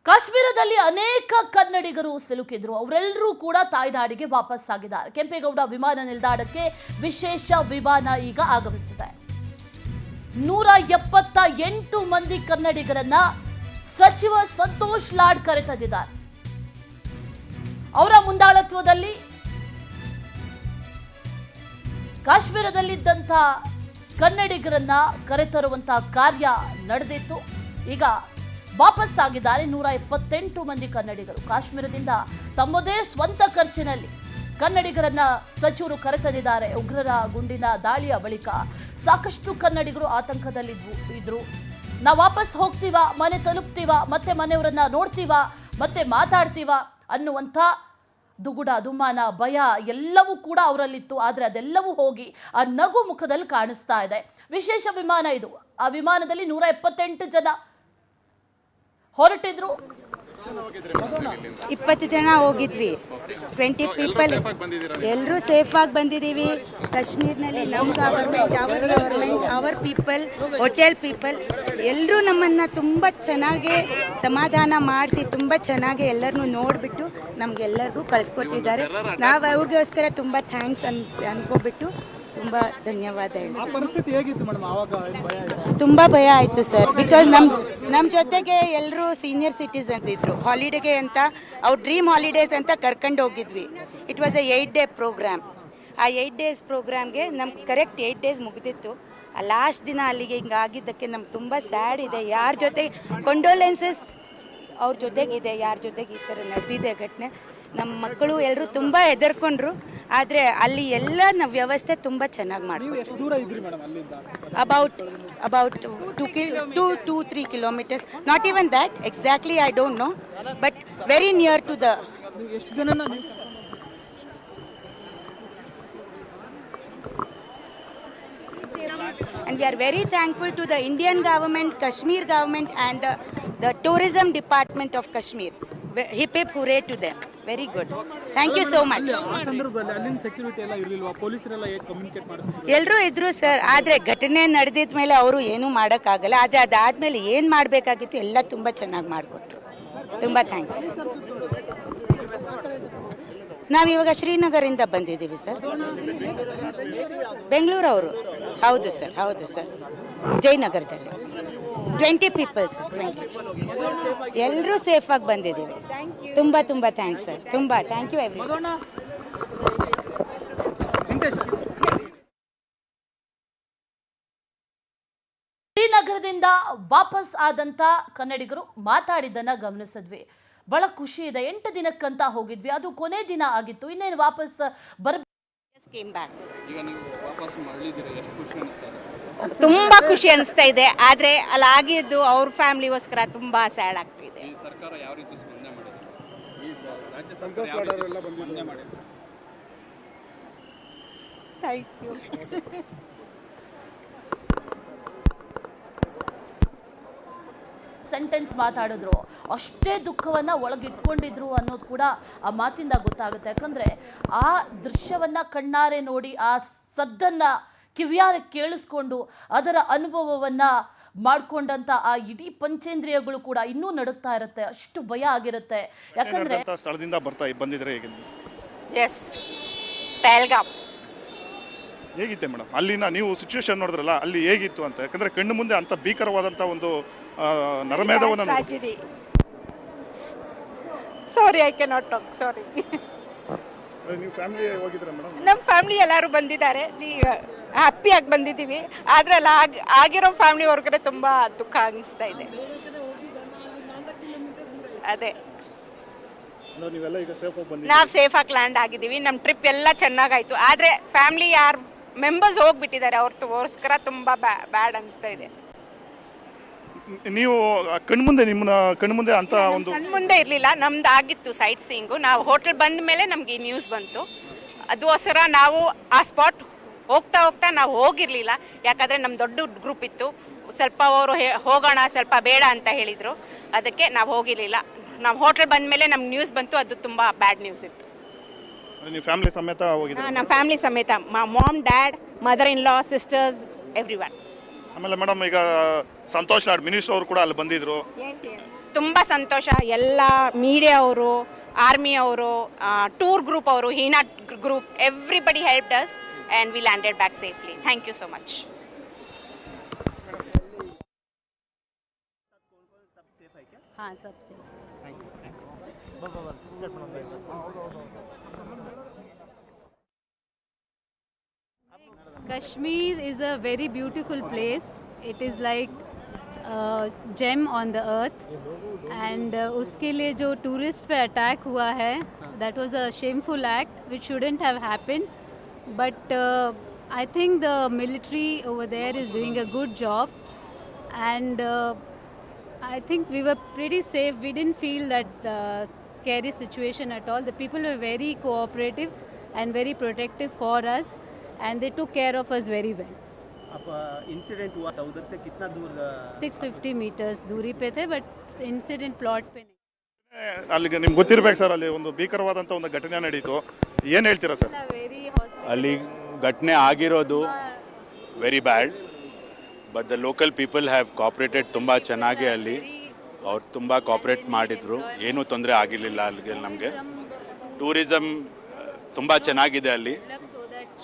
ಕಾಶ್ಮೀರದಲ್ಲಿ ಅನೇಕ ಕನ್ನಡಿಗರು ಸಿಲುಕಿದ್ರು. ಅವರೆಲ್ಲರೂ ಕೂಡ ತಾಯ್ನಾಡಿಗೆ ವಾಪಸ್ ಆಗಿದ್ದಾರೆ. ಕೆಂಪೇಗೌಡ ವಿಮಾನ ನಿಲ್ದಾಣಕ್ಕೆ ವಿಶೇಷ ವಿಮಾನ ಈಗ ಆಗಮಿಸಿದೆ. 178 ಮಂದಿ ಕನ್ನಡಿಗರನ್ನ ಸಚಿವ ಸಂತೋಷ್ ಲಾಡ್ ಕರೆತಂದಿದ್ದಾರೆ. ಅವರ ಮುಂದಾಳತ್ವದಲ್ಲಿ ಕಾಶ್ಮೀರದಲ್ಲಿದ್ದಂಥ ಕನ್ನಡಿಗರನ್ನ ಕರೆತರುವಂತಹ ಕಾರ್ಯ ನಡೆದಿತ್ತು. ಈಗ ವಾಪಸ್ ಆಗಿದ್ದಾರೆ 178 ಮಂದಿ ಕನ್ನಡಿಗರು. ಕಾಶ್ಮೀರದಿಂದ ತಮ್ಮದೇ ಸ್ವಂತ ಖರ್ಚಿನಲ್ಲಿ ಕನ್ನಡಿಗರನ್ನ ಸಚಿವರು ಕರೆತಂದಿದ್ದಾರೆ. ಉಗ್ರರ ಗುಂಡಿನ ದಾಳಿಯ ಬಳಿಕ ಸಾಕಷ್ಟು ಕನ್ನಡಿಗರು ಆತಂಕದಲ್ಲಿದ್ರು. ನಾವು ವಾಪಸ್ ಹೋಗ್ತೀವಾ, ಮನೆ ತಲುಪ್ತೀವಾ, ಮತ್ತೆ ಮನೆಯವರನ್ನ ನೋಡ್ತೀವಾ, ಮತ್ತೆ ಮಾತಾಡ್ತೀವಾ ಅನ್ನುವಂಥ ದುಗುಡ, ದುಮ್ಮಾನ, ಭಯ ಎಲ್ಲವೂ ಕೂಡ ಅವರಲ್ಲಿತ್ತು. ಆದರೆ ಅದೆಲ್ಲವೂ ಹೋಗಿ ಆ ನಗು ಮುಖದಲ್ಲಿ ಕಾಣಿಸ್ತಾ ಇದೆ. ವಿಶೇಷ ವಿಮಾನ ಇದು. ಆ ವಿಮಾನದಲ್ಲಿ 178 ಜನ ಹೊರಟಿದ್ರು. 20 ಜನ ಹೋಗಿದ್ವಿ. 20 ಪೀಪಲ್ ಎಲ್ಲರೂ ಸೇಫ್ ಆಗಿ ಬಂದಿದ್ದೀವಿ. ಕಾಶ್ಮೀರ್ನಲ್ಲಿ ನಮ್ಮ government hour people, hotel people ಎಲ್ಲರೂ ನಮ್ಮನ್ನು ತುಂಬ ಚೆನ್ನಾಗಿ ಸಮಾಧಾನ ಮಾಡಿಸಿ ತುಂಬ ಚೆನ್ನಾಗಿ ಎಲ್ಲರನ್ನೂ ನೋಡಿಬಿಟ್ಟು ನಮಗೆಲ್ಲರಿಗೂ ಕಳಿಸ್ಕೊಟ್ಟಿದ್ದಾರೆ. ನಾವು ಅವ್ರಿಗೋಸ್ಕರ ತುಂಬ ಥ್ಯಾಂಕ್ಸ್ ಅನ್ಕೋಬಿಟ್ಟು ತುಂಬ ಧನ್ಯವಾದ. ತುಂಬ ಭಯ ಆಯಿತು ಸರ್. ಬಿಕಾಸ್ ನಮ್ಮ ಜೊತೆಗೆ ಎಲ್ಲರೂ ಸೀನಿಯರ್ ಸಿಟಿಸನ್ಸ್ ಇದ್ರು. ಹಾಲಿಡೇಗೆ ಅಂತ ಅವ್ರ ಡ್ರೀಮ್ ಹಾಲಿಡೇಸ್ ಅಂತ ಕರ್ಕೊಂಡು ಹೋಗಿದ್ವಿ. It was a 8 day programme. ಆ 8 ಡೇಸ್ ಪ್ರೋಗ್ರಾಮ್ಗೆ ನಮ್ಗೆ ಕರೆಕ್ಟ್ 8 ಡೇಸ್ ಮುಗಿದಿತ್ತು. ಆ ಲಾಸ್ಟ್ ದಿನ ಅಲ್ಲಿಗೆ ಹಿಂಗಾಗಿದ್ದಕ್ಕೆ ನಮ್ಗೆ ತುಂಬ ಸ್ಯಾಡ್ ಇದೆ. ಯಾರ ಜೊತೆ ಕಂಡೋಲೆನ್ಸಸ್ ಅವ್ರ ಜೊತೆಗಿದೆ, ಯಾರ ಜೊತೆಗೆ ಈ ಥರ ನಡೆದಿದೆ ಘಟನೆ. ನಮ್ಮ ಮಕ್ಕಳು ಎಲ್ಲರೂ ತುಂಬ ಹೆದರ್ಕೊಂಡ್ರು. ಆದರೆ ಅಲ್ಲಿ ಎಲ್ಲ ನಾವು ವ್ಯವಸ್ಥೆ ತುಂಬ ಚೆನ್ನಾಗಿ ಮಾಡ್ತೀವಿ. About 2-3 kilometers, not even that exactly, I don't know, but very near to the. And we are very thankful to the Indian government, Kashmir government and the tourism department of Kashmir. Hip hip hooray to them. Very good. Thank you so much. ಎಲ್ಲರೂ ಇದ್ರು sir. ಆದರೆ ಘಟನೆ ನಡೆದಿದ ಮೇಲೆ ಅವರು ಏನೂ ಮಾಡೋಕ್ಕಾಗಲ್ಲ. ಆದರೆ ಅದಾದಮೇಲೆ ಏನು ಮಾಡಬೇಕಾಗಿತ್ತು ಎಲ್ಲ ತುಂಬ ಚೆನ್ನಾಗಿ ಮಾಡಿಕೊಟ್ರು. ತುಂಬ ಥ್ಯಾಂಕ್ಸ್. ನಾವಿವಾಗ ಶ್ರೀನಗರಿಂದ ಬಂದಿದ್ದೀವಿ ಸರ್. ಬೆಂಗಳೂರು ಅವರು. ಹೌದು ಸರ್, ಹೌದು ಸರ್. ಜಯನಗರದಲ್ಲಿ 20 people sir. 20 ಎಲ್ಲರೂ ಸೇಫಾಗಿ ಬಂದಿದ್ದೀವಿ. ತುಂಬ ತುಂಬ ಥ್ಯಾಂಕ್ಸ್ ಸರ್. ತುಂಬ ಥ್ಯಾಂಕ್ ಯು ಎವ್ರಿ. ಶ್ರೀನಗರದಿಂದ ವಾಪಸ್ ಆದಂತ ಕನ್ನಡಿಗರು ಮಾತಾಡಿದ್ದನ್ನ ಗಮನಿಸಿದ್ವಿ. ಬಹಳ ಖುಷಿ ಇದೆ. 8 ದಿನಕ್ಕಂತ ಹೋಗಿದ್ವಿ, ಅದು ಕೊನೆ ದಿನ ಆಗಿತ್ತು. ಇನ್ನೇನು ವಾಪಸ್ ತುಂಬಾ ಖುಷಿ ಅನಿಸ್ತಾ ಇದೆ. ಆದ್ರೆ ಅಲ್ಲಿ ಆಗಿದ್ದು ಅವ್ರ ಫ್ಯಾಮಿಲಿಗೋಸ್ಕರ ತುಂಬಾ ಸ್ಯಾಡ್ ಆಗ್ತಿದೆ. Thank you. ಸೆಂಟೆನ್ಸ್ ಮಾತಾಡಿದ್ರು, ಅಷ್ಟೇ ದುಃಖವನ್ನ ಒಳಗಿಟ್ಕೊಂಡಿದ್ರು ಅನ್ನೋದು ಕೂಡ ಆ ಮಾತಿಂದ ಗೊತ್ತಾಗುತ್ತೆ. ಯಾಕಂದ್ರೆ ಆ ದೃಶ್ಯವನ್ನ ಕಣ್ಣಾರೆ ನೋಡಿ, ಆ ಸದ್ದನ್ನ ಕಿವಿಯಾರೆ ಕೇಳಿಸ್ಕೊಂಡು ಅದರ ಅನುಭವವನ್ನ ಮಾಡ್ಕೊಂಡಂತ ಆ ಇಡೀ ಪಂಚೇಂದ್ರಿಯಗಳು ಕೂಡ ಇನ್ನೂ ನಡುಗ್ತಾ ಇರುತ್ತೆ. ಅಷ್ಟು ಭಯ ಆಗಿರುತ್ತೆ. ಯಾಕಂದ್ರೆ ಸ್ಥಳದಿಂದ ಬಂದಿದ್ರೆ ಎಸ್ ಪಹಲ್ಗಾಮ್ ಹೇಗಿತ್ತೆ ಮೇಡಮ್? ಅಲ್ಲಿನ ನೀವು ಸಿಚುವೇಶನ್ ನೋಡಿದ್ರಲ್ಲ, ಅಲ್ಲಿ ಹೇಗಿತ್ತು ಅಂತ? ಯಾಕಂದ್ರೆ ಕಣ್ಣು ಮುಂದೆ ಅಂತ ಭೀಕರವಾದಂತ ಒಂದು ನರಮೇಧವನ್ನು. ಸಾರಿ, ಐ ಕ್ಯಾನ್ ನಾಟ್ ಟಾಕ್. ಸಾರಿ. ನೀವು ಫ್ಯಾಮಿಲಿ ಹೋಗಿದ್ರ ಮೇಡಮ್? ನಮ್ಮ ಫ್ಯಾಮಿಲಿ ಎಲ್ಲರೂ ಬಂದಿದ್ದಾರೆ. ಹ್ಯಾಪಿಯಾಗಿ ಬಂದಿದ್ದೀವಿ. ಆದ್ರೆ ಅಲ್ಲ ಆಗಿರೋ ಫ್ಯಾಮಿಲಿ ಹೊರಗಡೆ ತುಂಬಾ ದುಃಖ ಅನಿಸ್ತಾ ಇದೆ. ಅದೇ ನಾವು ಸೇಫ್ ಆಗಿ ಲ್ಯಾಂಡ್ ಆಗಿದ್ದೀವಿ. ನಮ್ಮ ಟ್ರಿಪ್ ಎಲ್ಲ ಚೆನ್ನಾಗಾಯ್ತು. ಆದ್ರೆ ಫ್ಯಾಮಿಲಿ ಯಾರು ಮೆಂಬರ್ಸ್ ಹೋಗ್ಬಿಟ್ಟಿದ್ದಾರೆ, ಅವ್ರಿಗೋಸ್ಕರ ತುಂಬಾ ಬ್ಯಾಡ್ ಅನಿಸ್ತಾ ಇದೆ. ನೀವು ಕಣ್ಮುಂದೆ ನಿಮ್ಮನ್ನ ಕಣ್ಮುಂದೆ ಅಂತ ಒಂದು ಕಣ್ಮುಂದೆ ಇರಲಿಲ್ಲ. ನಮ್ದು ಆಗಿತ್ತು ಸೈಟ್ ಸೀಯಿಂಗು. ನಾವು ಹೋಟೆಲ್ ಬಂದ ಮೇಲೆ ನಮ್ಗೆ ಈ ನ್ಯೂಸ್ ಬಂತು. ಅದಕ್ಕೋಸ್ಕರ ನಾವು ಆ ಸ್ಪಾಟ್ ಹೋಗ್ತಾ ನಾವು ಹೋಗಿರ್ಲಿಲ್ಲ. ಯಾಕಂದ್ರೆ ನಮ್ಮ ದೊಡ್ಡ ಗ್ರೂಪ್ ಇತ್ತು. ಸ್ವಲ್ಪ ಅವರು ಹೋಗೋಣ, ಸ್ವಲ್ಪ ಬೇಡ ಅಂತ ಹೇಳಿದ್ರು. ಅದಕ್ಕೆ ನಾವು ಹೋಗಿರ್ಲಿಲ್ಲ. ನಾವು ಹೋಟೆಲ್ ಬಂದ ಮೇಲೆ ನಮ್ಗೆ ನ್ಯೂಸ್ ಬಂತು. ಅದು ತುಂಬಾ ಬ್ಯಾಡ್ ನ್ಯೂಸ್ ಇತ್ತು. ನೀವು ಫ್ಯಾಮಿಲಿ ಸಮೇತ ಹೋಗಿದ್ದೀರಾ? ನಮ್ಮ ಫ್ಯಾಮಿಲಿ ಸಮೇತ, mom, dad, mother in law, sisters, everyone. ಆಮೇಲೆ ಮೇಡಮ್ ಈಗ ಸಂತೋಷ್ ಲಾಡ್ ಮಿನಿಸ್ಟರ್ ಅವರು ಕೂಡ ಅಲ್ಲಿ ಬಂದಿದ್ರು. ತುಂಬ ಸಂತೋಷ. ಎಲ್ಲ ಮೀಡಿಯಾ ಅವರು, ಆರ್ಮಿ ಅವರು, ಟೂರ್ ಗ್ರೂಪ್ ಅವರು, Heena group, everybody helped us and we landed back safely. Thank you so much. हाँ सब से Kashmir is a very beautiful place. It is like a gem on the earth. And उसके लिए जो tourist पे attack हुआ है, that was a shameful act which shouldn't have happened. But I think the military over there is doing a good job. And I think we were pretty safe. We didn't feel that scary situation at all. The people were very cooperative and very protective for us, and they took care of us very well. अब incident हुआ था उधर से कितना दूर? 650 meters दूरी पे थे, but incident plot पे नहीं. ಅಲ್ಲಿಗೆ ನಿಮ್ಗೆ ಗೊತ್ತಿರ್ಬೇಕು ಸರ್, ಅಲ್ಲಿ ಒಂದು ಭೀಕರವಾದಂಥ ಒಂದು ಘಟನೆ ನಡೀತು. ಏನು ಹೇಳ್ತೀರಾ ಸರ್? ಅಲ್ಲಿ ಘಟನೆ ಆಗಿರೋದು very bad, but the local people have cooperated ತುಂಬ ಚೆನ್ನಾಗಿ ಅಲ್ಲಿ. ಅವ್ರು ತುಂಬ ಕಾಪ್ರೇಟ್ ಮಾಡಿದರು, ಏನೂ ತೊಂದರೆ ಆಗಿರಲಿಲ್ಲ ಅಲ್ಲಿಗೆ. ನಮಗೆ ಟೂರಿಸಮ್ ತುಂಬ ಚೆನ್ನಾಗಿದೆ ಅಲ್ಲಿ.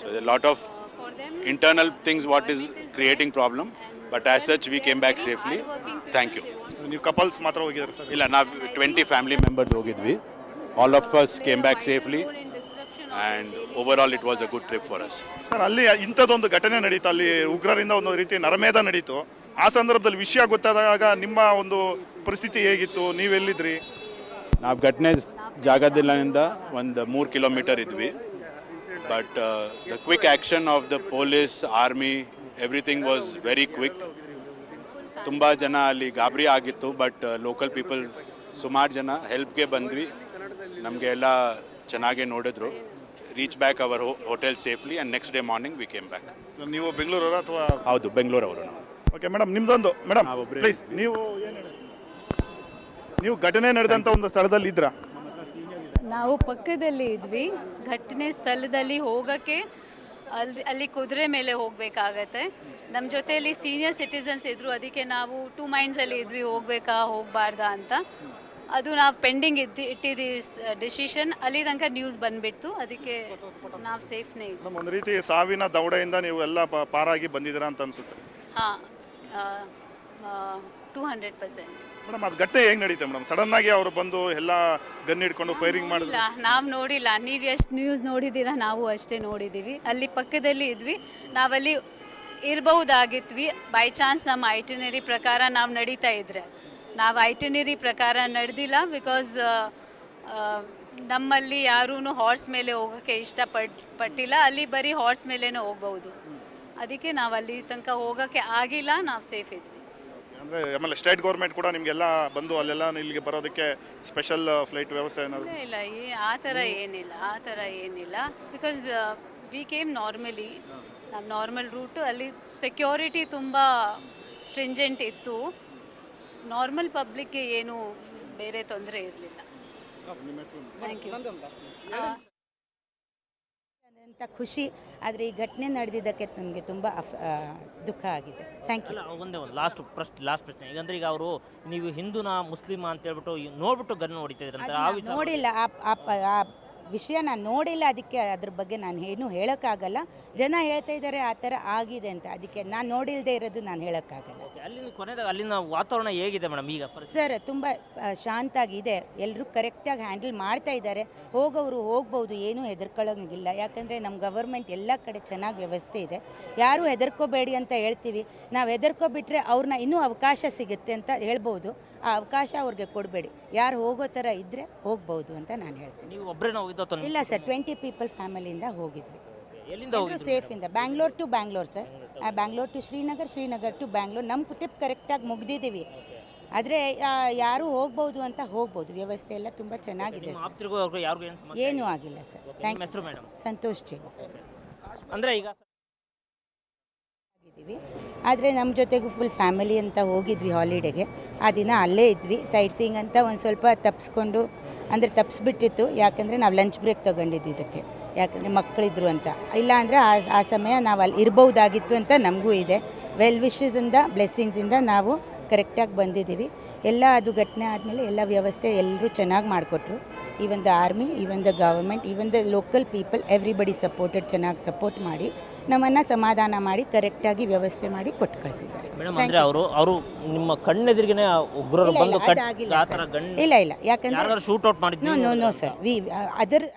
So lot of internal things what is creating problem, but as such we came back safely. Thank you. ನೀವು ಕಪಲ್ಸ್ ಮಾತ್ರ ಹೋಗಿದ್ದಾರೆ ಸರ್? ಇಲ್ಲ, ನಾವು 20 ಫ್ಯಾಮಿಲಿ ಮೆಂಬರ್ಸ್ ಹೋಗಿದ್ವಿ. All of us came back safely and over all it was a good trip for us. Sir, ಅಲ್ಲಿ ಇಂಥದ್ದೊಂದು ಘಟನೆ ನಡೀತು, ಅಲ್ಲಿ ಉಗ್ರರಿಂದ ಒಂದು ರೀತಿ ನರಮೇಧ ನಡೀತು. ಆ ಸಂದರ್ಭದಲ್ಲಿ ವಿಷಯ ಗೊತ್ತಾದಾಗ ನಿಮ್ಮ ಒಂದು ಪರಿಸ್ಥಿತಿ ಹೇಗಿತ್ತು? ನೀವೆಲ್ಲಿದ್ರಿ? ನಾವು ಘಟನೆ ಜಾಗದಲ್ಲಿಂದ ಒಂದು 3 ಕಿಲೋಮೀಟರ್ ಇದ್ವಿ. But the quick action of the police, army, everything was very quick. ತುಂಬ ಜನ ಅಲ್ಲಿ ಗಾಬರಿ ಆಗಿತ್ತು, ಬಟ್ ಲೋಕಲ್ ಪೀಪಲ್ ಸುಮಾರು ಜನ ಹೆಲ್ಪ್ಗೆ ಬಂದ್ವಿ. ನಮಗೆ ಎಲ್ಲ ಚೆನ್ನಾಗೇ ನೋಡಿದ್ರು. Reach back hour hotel safely and next day morning V came back. ನೀವು ಬೆಂಗಳೂರವರ ಅಥವಾ? ಹೌದು, ಬೆಂಗಳೂರವರು ನಾವು. ಓಕೆ ಮೇಡಮ್, ನಿಮ್ದೊಂದು ಮೇಡಮ್ ಪ್ಲೀಸ್, ನೀವು ನೀವು ಘಟನೆ ನಡೆದಂಥ ಒಂದು ಸ್ಥಳದಲ್ಲಿ ಇದ್ರಾ? ನಾವು ಪಕ್ಕದಲ್ಲಿ ಇದ್ವಿ. ಘಟನೆ ಸ್ಥಳದಲ್ಲಿ ಹೋಗೋಕ್ಕೆ ಅಲ್ಲಿ ಕುದುರೆ ಮೇಲೆ ಹೋಗಬೇಕಾಗತ್ತೆ. ನಮ್ಮ ಜೊತೆಯಲ್ಲಿ ಸೀನಿಯರ್ ಸಿಟಿಸನ್ಸ್ ಇದ್ದರು, ಅದಕ್ಕೆ ನಾವು 2 mindsಲ್ಲಿ ಇದ್ವಿ, ಹೋಗ್ಬೇಕಾ ಹೋಗಬಾರ್ದಾ ಅಂತ. ಅದು ನಾವು ಪೆಂಡಿಂಗ್ ಇಟ್ಟಿದ್ದೀವಿ ಡಿಸಿಷನ್. ಅಲ್ಲಿ ತನಕ ನ್ಯೂಸ್ ಬಂದುಬಿಡ್ತು, ಅದಕ್ಕೆ ನಾವು ಸೇಫ್ನೇ ಇದ್ವಿ. ಒಂದು ರೀತಿ ಸಾವಿನ ದೌಡೆಯಿಂದ ನೀವು ಎಲ್ಲ ಪಾರಾಗಿ ಬಂದಿದ್ದೀರಾ ಅಂತ ಅನ್ಸುತ್ತೆ. ಹಾಂ, 200%. ಮೇಡಮ್, ಅದು ಘಟನೆ ಹೇಗೆ ನಡೀತೆ ಮೇಡಮ್? ಸಡನ್ ಆಗಿ ಅವರು ಬಂದು ಎಲ್ಲ ಗನ್ ಹಿಡ್ಕೊಂಡು ಫೈರಿಂಗ್ ಮಾಡಿದ್ರು? ಇಲ್ಲ, ನಾವು ನೋಡಿಲ್ಲ. ನೀವು ಎಷ್ಟು ನ್ಯೂಸ್ ನೋಡಿದ್ದೀರಾ, ನಾವು ಅಷ್ಟೇ ನೋಡಿದ್ದೀವಿ. ಅಲ್ಲಿ ಪಕ್ಕದಲ್ಲಿ ಇದ್ವಿ, ನಾವಲ್ಲಿ ಇರಬಹುದಾಗಿದ್ವಿ. ಬೈ ಚಾನ್ಸ್ ನಮ್ಮ ಐಟಿನರಿ ಪ್ರಕಾರ ನಾವು ನಡೀತಾ ಇದ್ರೆ. ನಾವು ಐಟಿನರಿ ಪ್ರಕಾರ ನಡೆದಿಲ್ಲ, ಬಿಕಾಸ್ ನಮ್ಮಲ್ಲಿ ಯಾರೂ ಹಾರ್ಸ್ ಮೇಲೆ ಹೋಗೋಕ್ಕೆ ಇಷ್ಟಪಟ್ಟಿಲ್ಲ. ಅಲ್ಲಿ ಬರೀ ಹಾರ್ಸ್ ಮೇಲೇ ಹೋಗ್ಬೋದು, ಅದಕ್ಕೆ ನಾವು ಅಲ್ಲಿ ತನಕ ಹೋಗೋಕ್ಕೆ ಆಗಿಲ್ಲ. ನಾವು ಸೇಫ್ ಇದ್ವಿ. ಅಂದರೆ ಆಮೇಲೆ ಸ್ಟೇಟ್ ಗೌರ್ಮೆಂಟ್ ಕೂಡ ನಿಮಗೆಲ್ಲ ಬಂದು ಅಲ್ಲೆಲ್ಲ ಇಲ್ಲಿಗೆ ಬರೋದಕ್ಕೆ ಸ್ಪೆಷಲ್ ಫ್ಲೈಟ್ ವ್ಯವಸ್ಥೆ ಏನಾದರೂ? ಇಲ್ಲ, ಆ ಥರ ಏನಿಲ್ಲ. ಬಿಕಾಸ್ ವಿ ಕೇಮ್ ನಾರ್ಮಲಿ, ನಮ್ಮ ನಾರ್ಮಲ್ ರೂಟು. ಅಲ್ಲಿ ಸೆಕ್ಯೂರಿಟಿ ತುಂಬ ಸ್ಟ್ರಿಂಜೆಂಟ್ ಇತ್ತು. ನಾರ್ಮಲ್ ಪಬ್ಲಿಕ್ಗೆ ಏನು ಬೇರೆ ತೊಂದರೆ ಇರಲಿಲ್ಲ. Thank you. ಅಂತ ಖುಷಿ, ಆದರೆ ಈ ಘಟನೆ ನಡೆದಿದ್ದಕ್ಕೆ ನನಗೆ ತುಂಬ ದುಃಖ ಆಗಿದೆ. Thank you. ಒಂದೇ ಒಂದು ಲಾಸ್ಟ್ ಪ್ರಶ್ನೆ. ಈಗಂದ್ರೆ ಈಗ ಅವರು ನೀವು ಹಿಂದೂನಾ ಮುಸ್ಲಿಮಾ ಅಂತ ಹೇಳ್ಬಿಟ್ಟು ನೋಡ್ಬಿಟ್ಟು ಗನ್ ಹೊಡಿತಿದ್ರಂತೆ. ನೋಡಿಲ್ಲ, ಆ ವಿಷಯ ನಾನು ನೋಡಿಲ್ಲ, ಅದಕ್ಕೆ ಅದ್ರ ಬಗ್ಗೆ ನಾನು ಏನೂ ಹೇಳೋಕ್ಕಾಗಲ್ಲ. ಜನ ಹೇಳ್ತಾ ಇದ್ದಾರೆ ಆ ಥರ ಆಗಿದೆ ಅಂತ, ಅದಕ್ಕೆ ನಾನು ನೋಡಿಲ್ಲದೆ ಇರೋದು ನಾನು ಹೇಳೋಕ್ಕಾಗಲ್ಲ. ಅಲ್ಲಿನ ವಾತಾವರಣ ಹೇಗಿದೆ ಮೇಡಮ್ ಈಗ? ಸರ್, ತುಂಬ ಶಾಂತಾಗಿದೆ. ಎಲ್ಲರೂ ಕರೆಕ್ಟಾಗಿ ಹ್ಯಾಂಡಲ್ ಮಾಡ್ತಾ ಇದ್ದಾರೆ. ಹೋಗೋರು ಹೋಗ್ಬೋದು, ಏನೂ ಹೆದರ್ಕೊಳ್ಳೋಂಗಿಲ್ಲ. ಯಾಕಂದರೆ ನಮ್ಮ ಗವರ್ಮೆಂಟ್ ಎಲ್ಲ ಕಡೆ ಚೆನ್ನಾಗಿ ವ್ಯವಸ್ಥೆ ಇದೆ. ಯಾರೂ ಹೆದರ್ಕೋಬೇಡಿ ಅಂತ ಹೇಳ್ತೀವಿ. ನಾವು ಹೆದರ್ಕೊಬಿಟ್ರೆ ಅವ್ರನ್ನ ಇನ್ನೂ ಅವಕಾಶ ಸಿಗುತ್ತೆ ಅಂತ ಹೇಳ್ಬೋದು. ಆ ಅವಕಾಶ ಅವ್ರಿಗೆ ಕೊಡಬೇಡಿ. ಯಾರು ಹೋಗೋ ಥರ ಇದ್ದರೆ ಹೋಗ್ಬೋದು ಅಂತ ನಾನು ಹೇಳ್ತೀನಿ. ನೀವು ಒಬ್ಬರೇನೋ ಹೋಗಿದ್ದು? ಇಲ್ಲ ಸರ್, 20 people ಫ್ಯಾಮಿಲಿಯಿಂದ ಹೋಗಿದ್ವಿ. ಎಲ್ಲಿಂದ ಹೋಗಿದ್ದು? ಸೇಫಿಂದ. Bangalore to Bangalore sir. Bangalore to Srinagar, Srinagar to Bangalore. ನಮ್ಮ ಟ್ರಿಪ್ ಕರೆಕ್ಟಾಗಿ ಮುಗ್ದಿದ್ದೀವಿ. ಆದರೆ ಯಾರು ಹೋಗ್ಬೋದು ಅಂತ ಹೋಗ್ಬೋದು. ವ್ಯವಸ್ಥೆ ಎಲ್ಲ ತುಂಬ ಚೆನ್ನಾಗಿದೆ ಸರ್. ಏನೂ ಆಗಿಲ್ಲ sir. Thank you madam. Santosh ji. ಅಂದರೆ ಈಗ ಆಗಿದ್ದೀವಿ, ಆದರೆ ನಮ್ಮ ಜೊತೆಗೂ ಫುಲ್ ಫ್ಯಾಮಿಲಿ ಅಂತ ಹೋಗಿದ್ವಿ ಹಾಲಿಡೇಗೆ. ಆ ದಿನ ಅಲ್ಲೇ ಇದ್ವಿ. ಸೈಟ್ ಸೀಯಿಂಗ್ ಅಂತ ಒಂದು ಸ್ವಲ್ಪ ತಪ್ಪಿಸ್ಬಿಟ್ಟಿತ್ತು. ಯಾಕಂದರೆ ನಾವು ಲಂಚ್ ಬ್ರೇಕ್ ತೊಗೊಂಡಿದ್ದು ಇದಕ್ಕೆ, ಯಾಕಂದರೆ ಮಕ್ಕಳಿದ್ರು ಅಂತ. ಇಲ್ಲ ಅಂದರೆ ಆ ಸಮಯ ನಾವು ಅಲ್ಲಿ ಇರ್ಬೋದಾಗಿತ್ತು ಅಂತ ನಮಗೂ ಇದೆ. ವೆಲ್ ವಿಶಸ್ಸಿಂದ ಬ್ಲೆಸ್ಸಿಂಗ್ಸಿಂದ ನಾವು ಕರೆಕ್ಟಾಗಿ ಬಂದಿದ್ದೀವಿ. ಎಲ್ಲ ಅದು ಘಟನೆ ಆದಮೇಲೆ ಎಲ್ಲ ವ್ಯವಸ್ಥೆ ಎಲ್ಲರೂ ಚೆನ್ನಾಗಿ ಮಾಡಿಕೊಟ್ರು. Even the army, even the government, even the local people, everybody supported, ಚೆನ್ನಾಗಿ ಸಪೋರ್ಟ್ ಮಾಡಿ ನಮ್ಮನ್ನು ಸಮಾಧಾನ ಮಾಡಿ ಕರೆಕ್ಟಾಗಿ ವ್ಯವಸ್ಥೆ ಮಾಡಿ ಕೊಟ್ಟು ಕಳಿಸಿದ್ದಾರೆ. ಮೇಡಮ್ ಅಂದರೆ ಅವರು ನಿಮ್ಮ ಕಣ್ಣೆದುರಿಗೇನೆ ಉಗ್ರರು ಬಂದು ಆ ಥರ ಗನ್ ಇಲ್ಲ ಯಾಕಂದ್ರೆ ಯಾರು ಶೂಟ್ಔಟ್ ಮಾಡಿದ್ರು? No sir, V other